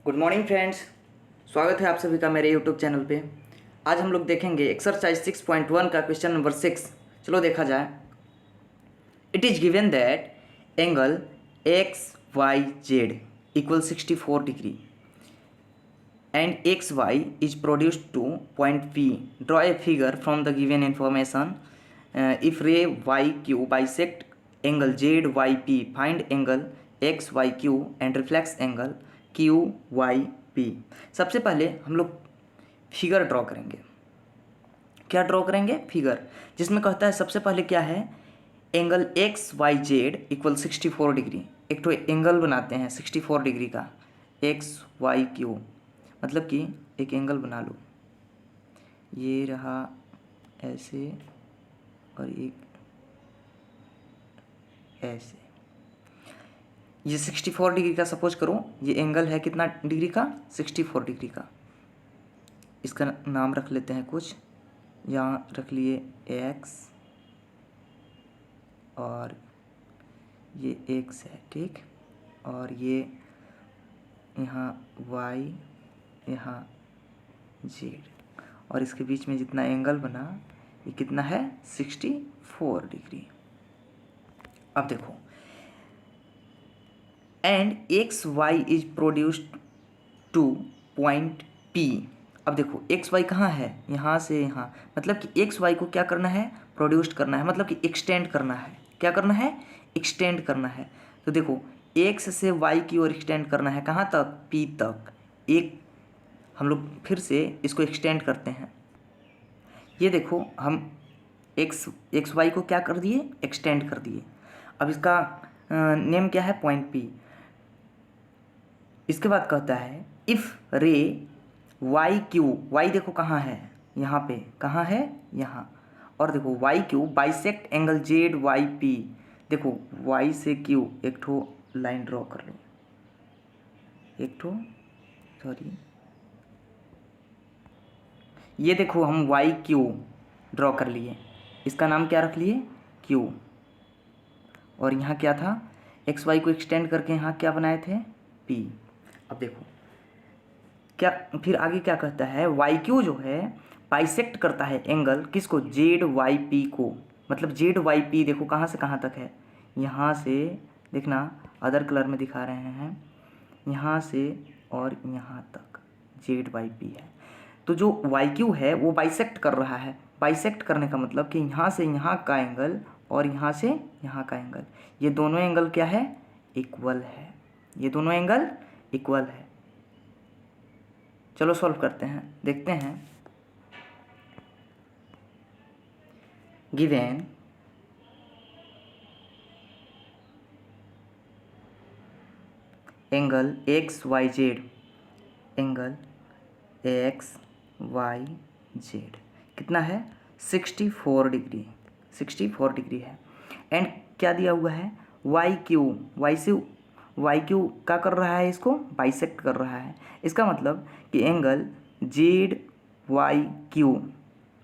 Good morning friends, स्वागत है आप सभी का मेरे यूट्यूब चैनल पे। आज हम लोग देखेंगे एक्सरसाइज 6.1 का क्वेश्चन नंबर 6। चलो देखा जाए। It is given that angle X Y Z equal 64 degree and X Y is produced to point P. Draw a figure from the given information. If ray Y Q bisect angle Z Y P, find angle X Y Q and reflex angle Q Y P. सबसे पहले हम लोग figure draw करेंगे। क्या draw करेंगे? Figure, जिसमें कहता है सबसे पहले क्या है, angle X Y Z equal 64 degree. एक तो एंगल बनाते हैं 64 डिग्री का, एक्स वाई क्यू, मतलब कि एक एंगल बना लो, ये रहा ऐसे और एक ऐसे। ये 64 डिग्री का सपोज करो, ये एंगल है कितना डिग्री का? 64 डिग्री का। इसका नाम रख लेते हैं कुछ, यहाँ रख लिए एक्स और ये एक्स है, ठीक, और ये यहाँ वाई, यहाँ जेड, और इसके बीच में जितना एंगल बना ये कितना है? 64 डिग्री। अब देखो, and X Y is produced to point P. अब देखो एक्स वाई कहाँ है? यहाँ से यहाँ, मतलब कि एक्स वाई को क्या करना है? प्रोड्यूस्ड करना है, मतलब कि एक्सटेंड करना है। क्या करना है? एक्सटेंड करना है। तो देखो एक्स से वाई की ओर एक्सटेंड करना है, कहाँ तक? पी तक। एक हम लोग फिर से इसको एक्सटेंड करते हैं। ये देखो हम एक्स वाई को क्या कर दिए? एक्सटेंड कर दिए। अब इसका नेम क्या है? Point P. इसके बाद कहता है if ray Y Q, Y देखो कहाँ है? यहाँ पे। कहाँ है? यहाँ। और देखो Y Q bisect angle Z Y P. देखो वाई से क्यू एक ठो लाइन ड्रॉ कर लो, एक ठो, सॉरी, ये देखो हम वाई क्यू ड्रॉ कर लिए, इसका नाम क्या रख लिए? क्यू। और यहाँ क्या था? एक्स वाई को एक्सटेंड करके यहाँ क्या बनाए थे? पी। अब देखो क्या, फिर आगे क्या कहता है? वाई क्यू जो है बाइसेक्ट करता है एंगल किसको? जेड वाई पी को। मतलब जेड वाई पी देखो कहाँ से कहाँ तक है? यहाँ से, देखना अदर कलर में दिखा रहे हैं, यहाँ से और यहाँ तक जेड वाई पी है। तो जो वाई क्यू है वो बाइसेक्ट कर रहा है। बाइसेक्ट करने का मतलब कि यहाँ से यहाँ का एंगल और यहाँ से यहाँ का एंगल, ये दोनों एंगल क्या है? इक्वल है। ये दोनों एंगल इक्वल है। चलो सॉल्व करते हैं, देखते हैं। Given angle X Y Z, angle X Y Z कितना है? 64 डिग्री। 64 डिग्री है। एंड क्या दिया हुआ है? वाई क्यू, वाई से वाई क्यू क्या कर रहा है? इसको बाइसेक्ट कर रहा है। इसका मतलब कि angle Z Y Q,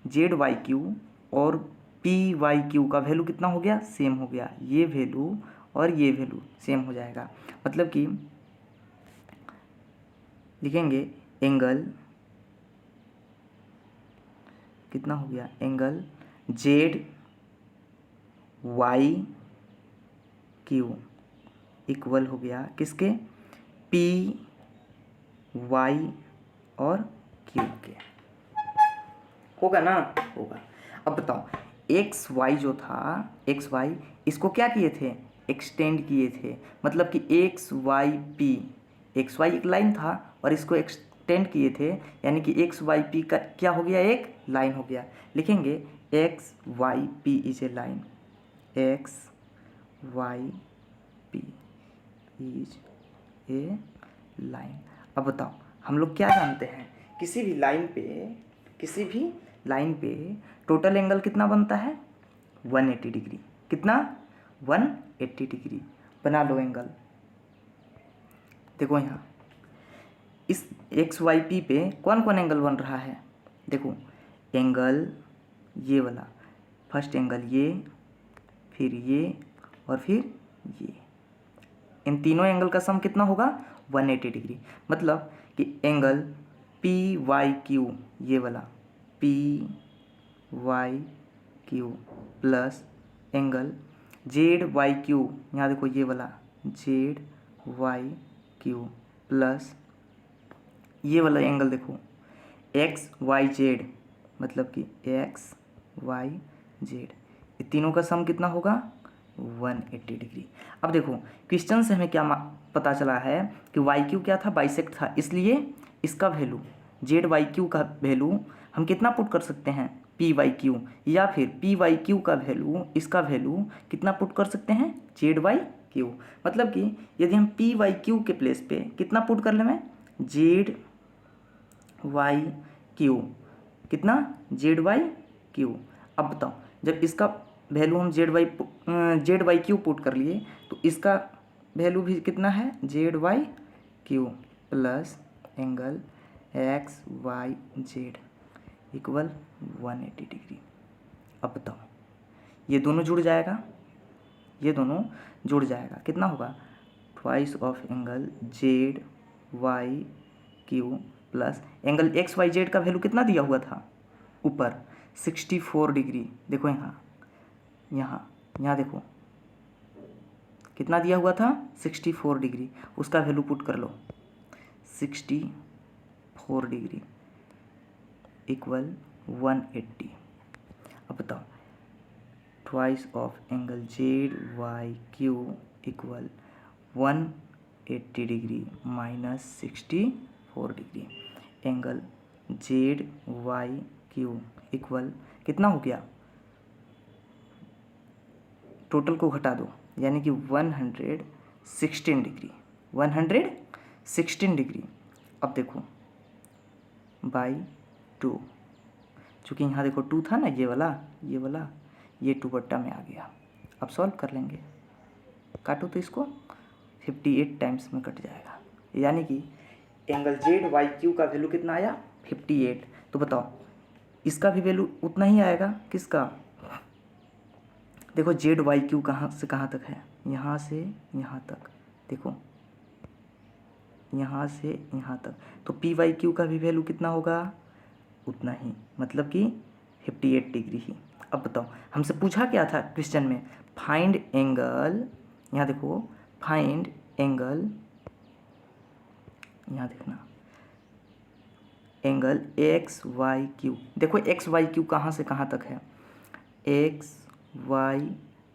Z Y Q और पी वाई क्यू का वैल्यू कितना हो गया? सेम हो गया। ये वैल्यू और ये वैल्यू सेम हो जाएगा। मतलब कि लिखेंगे एंगल कितना हो गया? Angle Z Y Q equal हो गया किसके? पी वाई और क्यू के। होगा ना? होगा। अब बताओ एक्स वाई जो था, एक्स वाई इसको क्या किए थे? एक्सटेंड किए थे। मतलब कि X Y P, X Y एक लाइन था और इसको एक्सटेंड किए थे, यानी कि एक्स वाई पी का क्या हो गया? एक लाइन हो गया। लिखेंगे X Y P is a line, X Y P is a line. अब बताओ हम लोग क्या जानते हैं? किसी भी लाइन पे टोटल एंगल कितना बनता है? 180 डिग्री। कितना? 180 डिग्री। बना लो एंगल। देखो यहाँ इस एक्स वाई पी पे कौन कौन एंगल बन रहा है? देखो एंगल ये वाला, फर्स्ट एंगल ये, फिर ये और फिर ये, इन तीनों एंगल का सम कितना होगा? 180 डिग्री। मतलब कि एंगल पी वाई क्यू, ये वाला P Y Q plus angle Z Y Q, यहाँ देखो ये वाला जेड वाई क्यू प्लस ये वाला एंगल देखो एक्स वाई जेड, मतलब कि एक्स वाई जेड, ये तीनों का सम कितना होगा 180 डिग्री। अब देखो क्वेश्चन से हमें क्या पता चला है कि वाई क्यू क्या था, बाइसेक्ट था, इसलिए इसका वैल्यू जेड वाई क्यू का वैल्यू हम कितना पुट कर सकते हैं पी वाई क्यू, या फिर पी वाई क्यू का वैल्यू, इसका वैल्यू कितना पुट कर सकते हैं जेड वाई क्यू। मतलब कि यदि हम पी वाई क्यू के प्लेस पे कितना पुट कर लें, जेड वाई क्यू, कितना जेड वाई क्यू। अब बताओ जब इसका वैल्यू हम जेड वाई क्यू पुट कर लिए तो इसका वैल्यू भी कितना है Z Y Q plus angle X Y Z equal 180 degree. अब बताओ ये दोनों जुड़ जाएगा, ये दोनों जुड़ जाएगा, कितना होगा twice of angle Z Y Q plus angle X Y Z का वैल्यू कितना दिया हुआ था ऊपर 64 डिग्री। देखो यहाँ देखो कितना दिया हुआ था 64 डिग्री, उसका वैल्यू पुट कर लो 64 डिग्री इक्वल 180। अब बताओ twice of angle Z Y Q equal 180 degree minus 64 degree, angle Z Y Q equal कितना हो गया, टोटल को घटा दो यानी कि 116 डिग्री, 116 डिग्री। अब देखो बाई 2, चूँकि यहाँ देखो 2 था ना, ये वाला ये 2 बट्टा में आ गया। अब सॉल्व कर लेंगे, काटो तो इसको 58 टाइम्स में कट जाएगा, यानी कि एंगल जेड वाई क्यू का वैल्यू कितना आया 58। तो बताओ इसका भी वैल्यू उतना ही आएगा, किसका, देखो जेड वाई क्यू कहाँ से कहाँ तक है, यहाँ से यहाँ तक, देखो यहाँ से यहाँ तक, तो पी वाई क्यू का भी वैल्यू कितना होगा उतना ही, मतलब कि 58 डिग्री ही। अब बताओ हमसे पूछा क्या था क्वेश्चन में, फाइंड एंगल, यहाँ देखो फाइंड एंगल, यहाँ देखना एंगल एक्स वाई क्यू, देखो एक्स वाई क्यू कहाँ से कहाँ तक है, एक्स वाई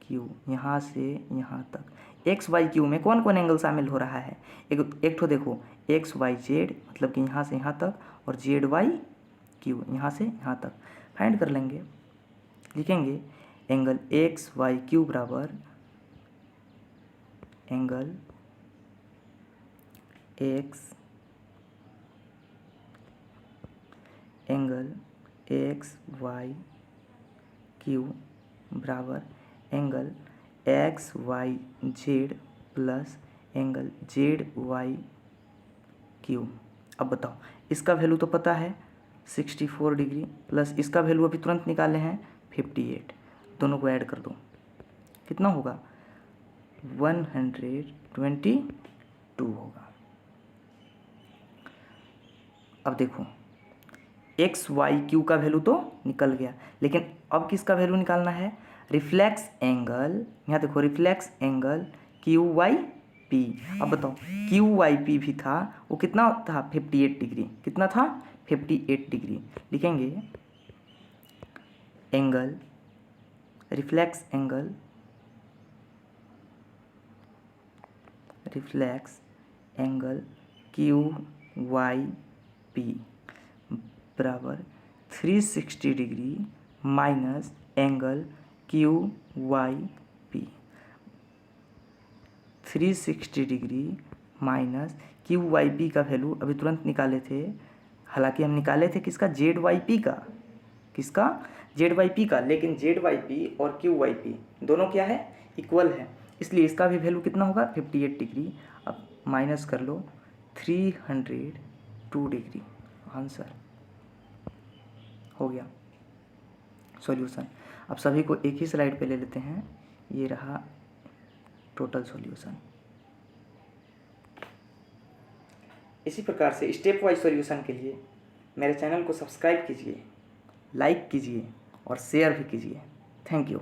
क्यू यहाँ से यहाँ तक, एक्स वाई क्यू में कौन कौन एंगल शामिल हो रहा है, एक तो देखो एक्स वाई जेड, मतलब कि यहाँ से यहाँ तक, और जेड वाई क्यू यहाँ से यहाँ तक। फाइंड कर लेंगे, लिखेंगे एंगल एक्स वाई क्यू बराबर एंगल एक्स वाई क्यू बराबर angle X Y Z plus angle Z Y Q. अब बताओ इसका वैल्यू तो पता है 64 डिग्री प्लस इसका वैल्यू अभी तुरंत निकाले हैं 58, दोनों को ऐड कर दो कितना होगा 122 होगा। अब देखो एक्स वाई क्यू का वैल्यू तो निकल गया, लेकिन अब किसका वैल्यू निकालना है, रिफ्लेक्स एंगल, यहाँ देखो reflex angle Q Y P. अब बताओ क्यू वाई पी भी था, वो कितना था 58 डिग्री, कितना था 58 डिग्री। लिखेंगे angle reflex angle Q Y P बराबर 360 degree minus angle Q Y P, 360 degree minus Q Y P का वैल्यू अभी तुरंत निकाले थे, हालांकि हम निकाले थे किसका जेड वाई पी का, किसका जेड वाई पी का, लेकिन जेड वाई पी और क्यू वाई पी दोनों क्या है इक्वल है, इसलिए इसका भी वैल्यू कितना होगा 58 डिग्री। अब माइनस कर लो 302 डिग्री, आंसर हो गया सॉल्यूशन। अब सभी को एक ही स्लाइड पे ले लेते हैं, ये रहा टोटल सॉल्यूशन। इसी प्रकार से स्टेप वाइज सॉल्यूशन के लिए मेरे चैनल को सब्सक्राइब कीजिए, लाइक कीजिए और शेयर भी कीजिए। Thank you.